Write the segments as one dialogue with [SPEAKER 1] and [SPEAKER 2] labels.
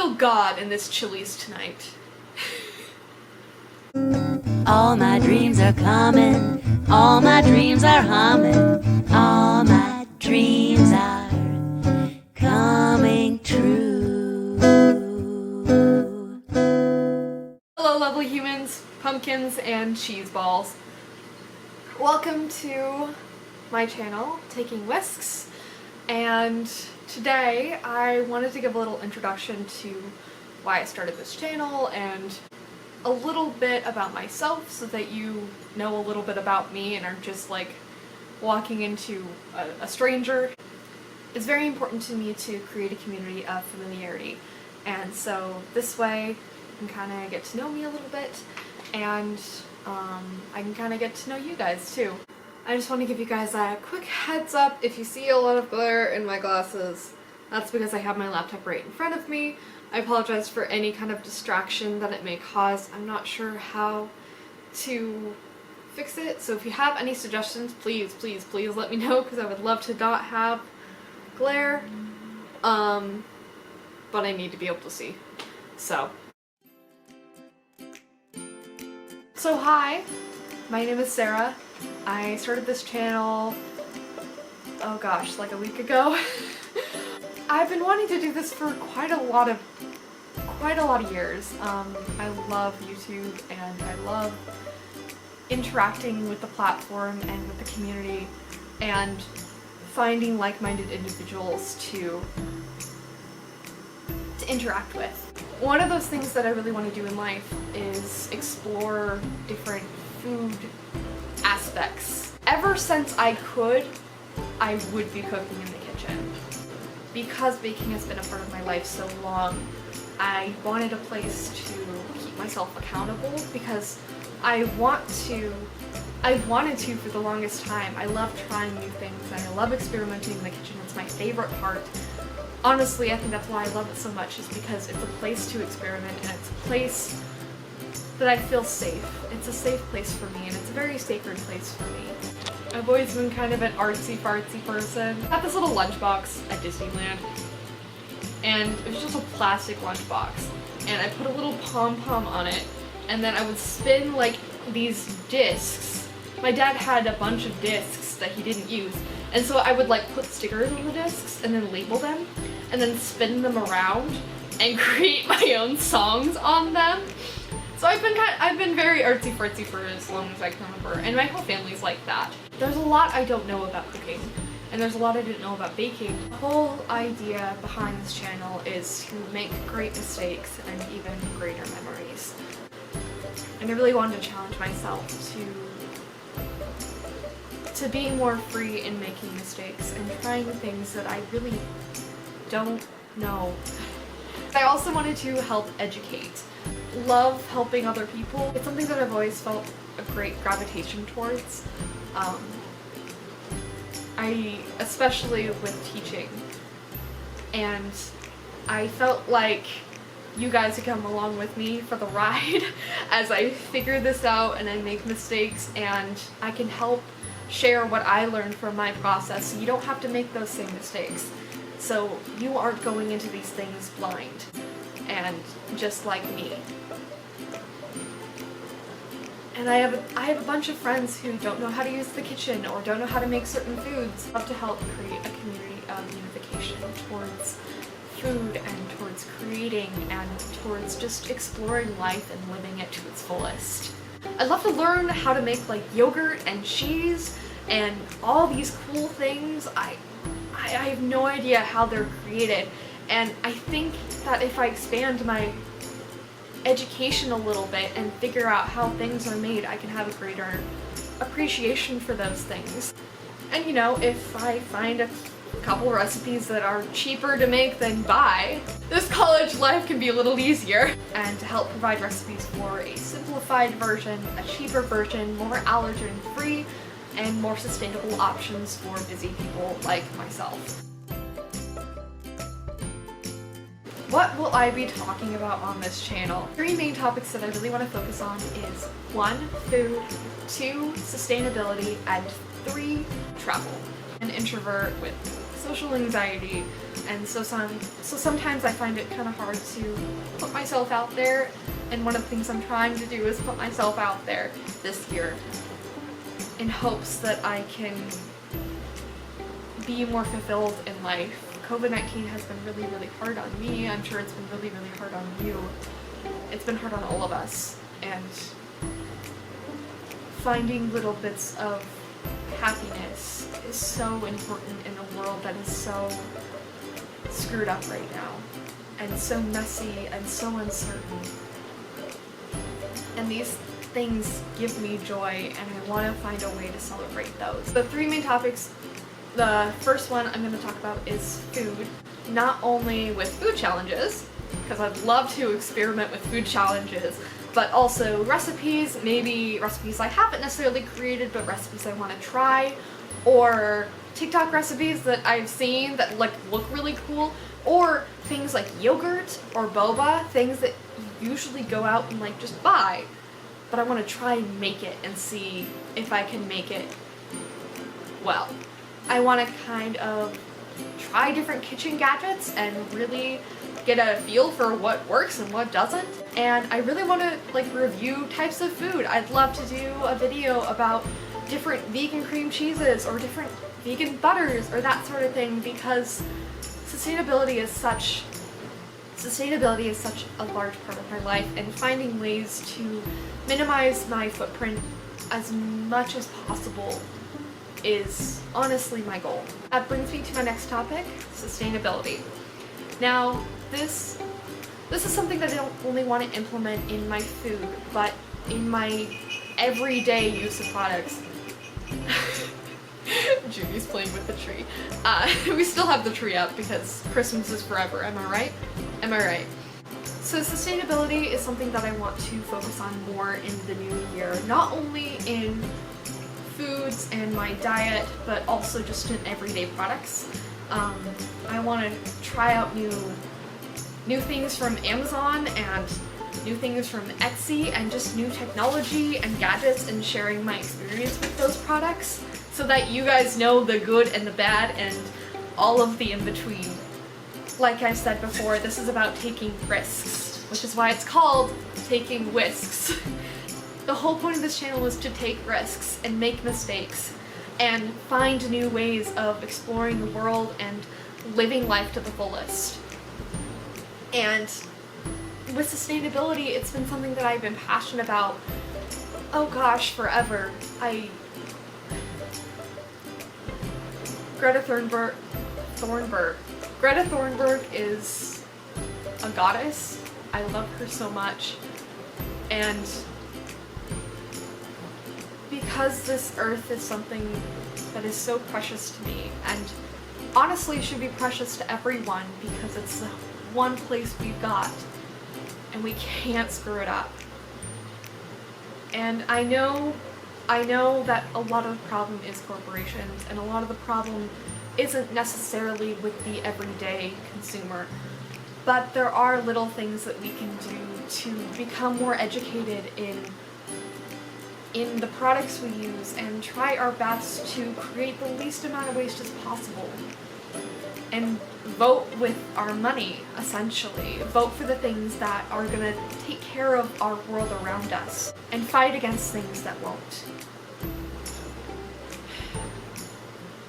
[SPEAKER 1] feel God in this Chili's tonight.
[SPEAKER 2] All my dreams are coming, all my dreams are humming, all my dreams are coming true.
[SPEAKER 1] Hello lovely humans, pumpkins, and cheese balls. Welcome to my channel, Taking Whisks, and today I wanted to give a little introduction to why I started this channel and a little bit about myself so that you know a little bit about me and aren't just like walking into a stranger. It's very important to me to create a community of familiarity, and so this way you can kind of get to know me a little bit, and I can kind of get to know you guys too. I just want to give you guys a quick heads up. If you see a lot of glare in my glasses, that's because I have my laptop right in front of me. I apologize for any kind of distraction that it may cause. I'm not sure how to fix it, so if you have any suggestions, please let me know, because I would love to not have glare, but I need to be able to see. So hi, my name is Sarah. I started this channel, oh gosh, like a week ago. I've been wanting to do this for quite a lot of years. I love YouTube and I love interacting with the platform and with the community and finding like-minded individuals to interact with. One of those things that I really want to do in life is explore different food aspects. Ever since I could, I would be cooking in the kitchen. Because baking has been a part of my life so long, I wanted a place to keep myself accountable, because I wanted to for the longest time. I love trying new things and I love experimenting in the kitchen. It's my favorite part. Honestly, I think that's why I love it so much, is because it's a place to experiment and it's a place that I feel safe. It's a safe place for me, and it's a very sacred place for me. I've always been kind of an artsy-fartsy person. I had this little lunchbox at Disneyland, and it was just a plastic lunchbox, and I put a little pom-pom on it, and then I would spin like these discs. My dad had a bunch of discs that he didn't use, and so I would like put stickers on the discs and then label them, and then spin them around and create my own songs on them. So I've been very artsy-fartsy for as long as I can remember, and my whole family's like that. There's a lot I don't know about cooking, and there's a lot I didn't know about baking. The whole idea behind this channel is to make great mistakes and even greater memories. And I really wanted to challenge myself to be more free in making mistakes and trying things that I really don't know. I also wanted to help educate. Love helping other people. It's something that I've always felt a great gravitation towards. Especially with teaching. And I felt like you guys could come along with me for the ride as I figure this out and I make mistakes, and I can help share what I learned from my process so you don't have to make those same mistakes. So you aren't going into these things blind and just like me. And I have a bunch of friends who don't know how to use the kitchen or don't know how to make certain foods. I love to help create a community of unification towards food and towards creating and towards just exploring life and living it to its fullest. I'd love to learn how to make like yogurt and cheese and all these cool things. I have no idea how they're created, and I think that if I expand my education a little bit and figure out how things are made, I can have a greater appreciation for those things. And you know, if I find a couple recipes that are cheaper to make than buy, this college life can be a little easier. And to help provide recipes for a simplified version, a cheaper version, more allergen-free, and more sustainable options for busy people like myself. What will I be talking about on this channel? 3 main topics that I really want to focus on is 1, food, 2, sustainability, and 3, travel. An introvert with social anxiety, and so sometimes I find it kind of hard to put myself out there, and one of the things I'm trying to do is put myself out there this year in hopes that I can be more fulfilled in life. COVID-19 has been really, really hard on me. I'm sure it's been really, really hard on you. It's been hard on all of us, and finding little bits of happiness is so important in a world that is so screwed up right now, and so messy and so uncertain. And these things give me joy, and I want to find a way to celebrate those. The three main topics, the first one I'm going to talk about is food. Not only with food challenges, because I'd love to experiment with food challenges, but also recipes, maybe recipes I haven't necessarily created, but recipes I want to try, or TikTok recipes that I've seen that like look really cool, or things like yogurt or boba, things that you usually go out and like just buy, but I want to try and make it and see if I can make it well. I want to kind of try different kitchen gadgets and really get a feel for what works and what doesn't. And I really want to like review types of food. I'd love to do a video about different vegan cream cheeses or different vegan butters or that sort of thing, because sustainability is such a large part of my life, and finding ways to minimize my footprint as much as possible is honestly my goal. That brings me to my next topic, sustainability. Now, this is something that I don't only want to implement in my food, but in my everyday use of products. Judy's playing with the tree. We still have the tree up because Christmas is forever, am I right? Am I right? So sustainability is something that I want to focus on more in the new year, not only in foods and my diet, but also just in everyday products. I want to try out new things from Amazon and new things from Etsy and just new technology and gadgets, and sharing my experience with those products so that you guys know the good and the bad and all of the in-between. Like I said before, this is about taking risks, which is why it's called Taking Whisks. The whole point of this channel is to take risks and make mistakes and find new ways of exploring the world and living life to the fullest. And with sustainability, it's been something that I've been passionate about, oh gosh, forever. Greta Thunberg is a goddess. I love her so much. And because this earth is something that is so precious to me, and honestly should be precious to everyone, because it's the one place we've got, and we can't screw it up. And I know that a lot of the problem is corporations, and a lot of the problem isn't necessarily with the everyday consumer, but there are little things that we can do to become more educated in the products we use, and try our best to create the least amount of waste as possible. And vote with our money, essentially. Vote for the things that are gonna take care of our world around us, and fight against things that won't.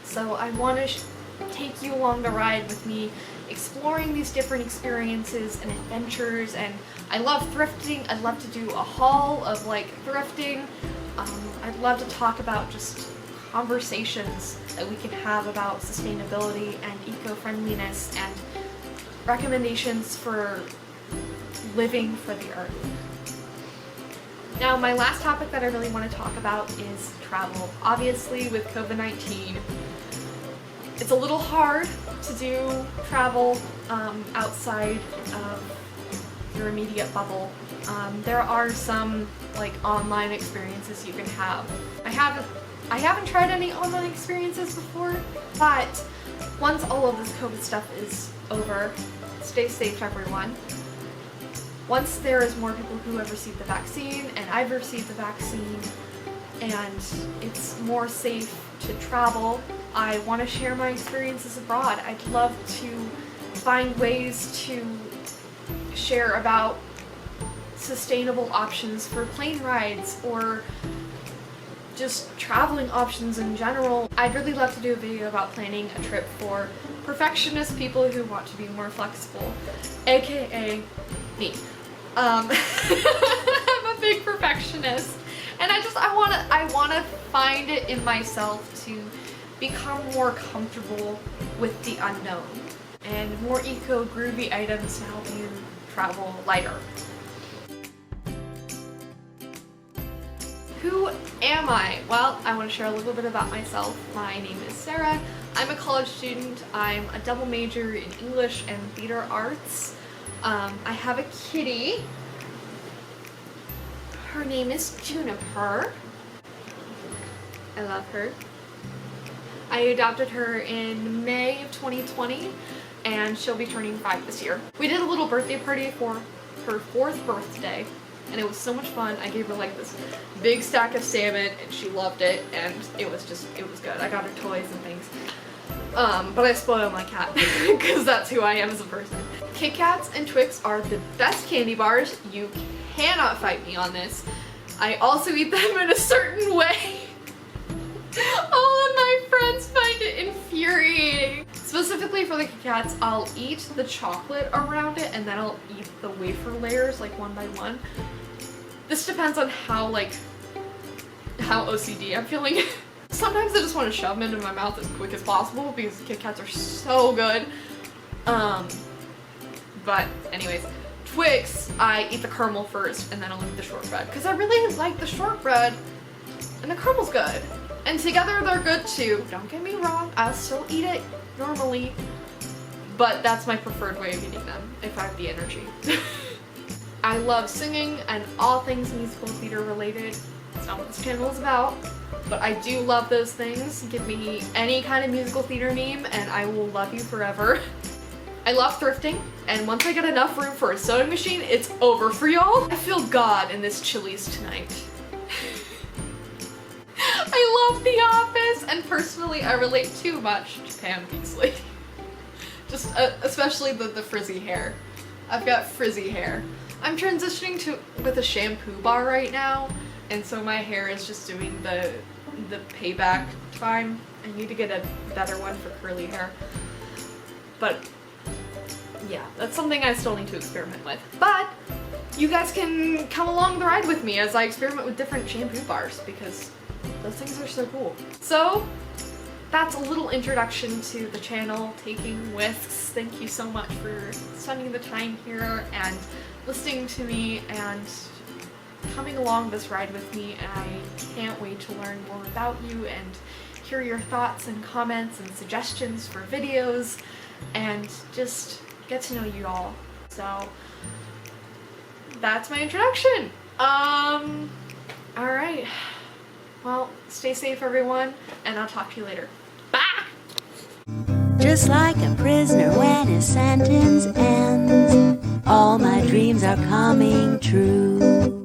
[SPEAKER 1] So I want to take you along the ride with me, exploring these different experiences and adventures. And I love thrifting. I'd love to do a haul of like thrifting. I'd love to talk about just conversations that we can have about sustainability and eco-friendliness, and recommendations for living for the earth. Now, my last topic that I really want to talk about is travel. Obviously, with COVID-19, it's a little hard to do travel outside of your immediate bubble. There are some like online experiences you can have. I haven't tried any online experiences before, but once all of this COVID stuff is over, stay safe everyone. Once there is more people who have received the vaccine, and I've received the vaccine, and it's more safe to travel. I want to share my experiences abroad. I'd love to find ways to share about sustainable options for plane rides or just traveling options in general. I'd really love to do a video about planning a trip for perfectionist people who want to be more flexible, aka me. I'm a big perfectionist, and I wanna find it in myself to become more comfortable with the unknown and more eco-groovy items to help you travel lighter. Who am I? Well, I want to share a little bit about myself. My name is Sarah. I'm a college student. I'm a double major in English and theater arts. I have a kitty. Her name is Juniper. I love her. I adopted her in May of 2020, and she'll be turning 5 this year. We did a little birthday party for her 4th birthday, and it was so much fun. I gave her like this big stack of salmon, and she loved it, and it was good. I got her toys and things. But I spoil my cat, because that's who I am as a person. Kit Kats and Twix are the best candy bars. You cannot fight me on this. I also eat them in a certain way. All of my friends find it infuriating. Specifically for the Kit Kats, I'll eat the chocolate around it and then I'll eat the wafer layers like one by one. This depends on how OCD I'm feeling. Sometimes I just want to shove them into my mouth as quick as possible because Kit Kats are so good. But anyways, Twix, I eat the caramel first and then I'll eat the shortbread because I really like the shortbread and the caramel's good. And together they're good too. Don't get me wrong, I'll still eat it normally, but that's my preferred way of eating them if I have the energy. I love singing and all things musical theater related. That's not what this channel is about, but I do love those things. Give me any kind of musical theater meme and I will love you forever. I love thrifting, and once I get enough room for a sewing machine, it's over for y'all. I feel God in this Chili's tonight. I love The Office, and personally I relate too much to Pam Beasley. Just especially the frizzy hair. I've got frizzy hair. I'm transitioning with a shampoo bar right now, and so my hair is just doing the payback time. I need to get a better one for curly hair. But yeah, that's something I still need to experiment with. But you guys can come along the ride with me as I experiment with different shampoo bars because those things are so cool. So that's a little introduction to the channel, Taking Whisks. Thank you so much for spending the time here and listening to me and coming along this ride with me. And I can't wait to learn more about you and hear your thoughts and comments and suggestions for videos and just get to know you all. So that's my introduction. Alright. Well, stay safe everyone, and I'll talk to you later. Bye!
[SPEAKER 2] Just like a prisoner when his sentence ends, all my dreams are coming true.